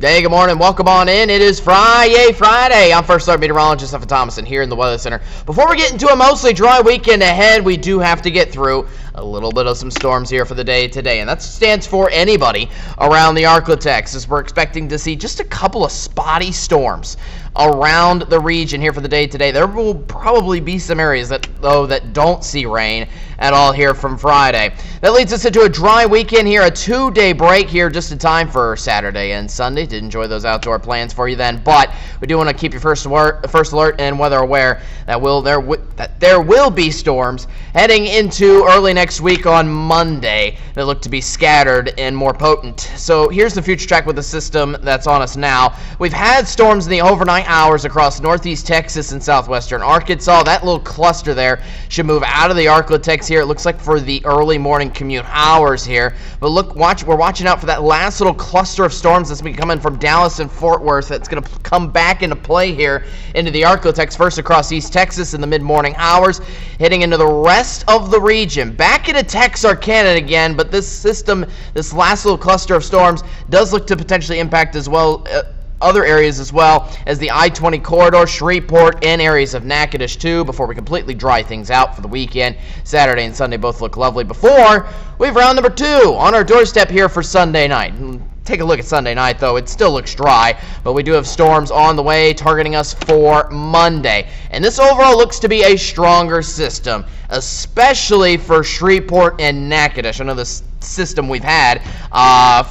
Hey, good morning. Welcome on in. It is Friday. I'm First Alert Meteorologist Stephen Thomason here in the Weather Center. Before we get into a mostly dry weekend ahead, we do have to get through a little bit of some storms here for the day today, and that stands for anybody around the Arklatex, as we're expecting to see just a couple of spotty storms around the region here for the day today. There will probably be some areas that don't see rain at all here from Friday. That leads us into a dry weekend here, a 2-day break here just in time for Saturday and Sunday to enjoy those outdoor plans for you then. But we do want to keep you first alert and weather aware that there will be storms heading into early next week on Monday that look to be scattered and more potent. So here's the future track with the system that's on us now. We've had storms in the overnight hours across northeast Texas and southwestern Arkansas. That little cluster there should move out of the Arklatex here. It looks like for the early morning commute hours here. But we're watching out for that last little cluster of storms that's been coming from Dallas and Fort Worth. That's going to come back into play here into the Arklatex, first across East Texas in the mid-morning hours, heading into the rest of the region. Back into Texarkana again, but this system, this last little cluster of storms, does look to potentially impact as well other areas as well as the I-20 corridor, Shreveport, and areas of Natchitoches too, before we completely dry things out for the weekend. Saturday and Sunday both look lovely before we have round number 2 on our doorstep here for Sunday night. Take a look at Sunday night, though. It still looks dry, but we do have storms on the way targeting us for Monday. And this overall looks to be a stronger system, especially for Shreveport and Natchitoches. I know this system we've had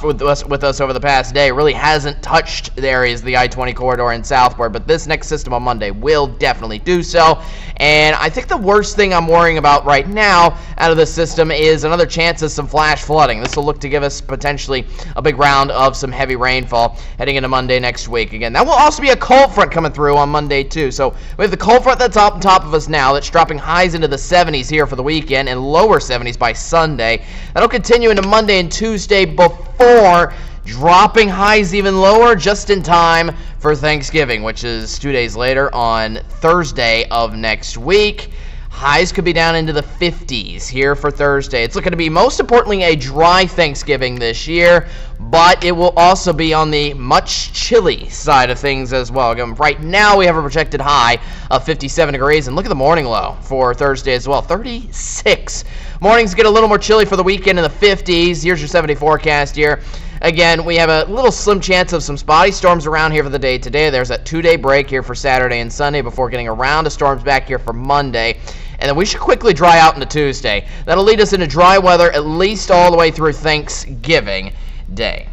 with us over the past day really hasn't touched the areas of the I-20 corridor and southward, but this next system on Monday will definitely do so. And I think the worst thing I'm worrying about right now out of this system is another chance of some flash flooding. This will look to give us potentially a big round of some heavy rainfall heading into Monday next week. Again, that will also be a cold front coming through on Monday too. So we have the cold front that's on top of us now, that's dropping highs into the 70s here for the weekend and lower 70s by Sunday. That'll continue into Monday and Tuesday before dropping highs even lower just in time for Thanksgiving, which is 2 days later on Thursday of next week. Highs could be down into the 50s here for Thursday. It's looking to be, most importantly, a dry Thanksgiving this year, but it will also be on the much chilly side of things as well. Again, right now we have a projected high of 57 degrees, and look at the morning low for Thursday as well, 36. Mornings get a little more chilly for the weekend in the 50s. Here's your 70 forecast here. Again, we have a little slim chance of some spotty storms around here for the day today. There's that 2-day break here for Saturday and Sunday before getting a round of storms back here for Monday. And then we should quickly dry out into Tuesday. That'll lead us into dry weather at least all the way through Thanksgiving Day.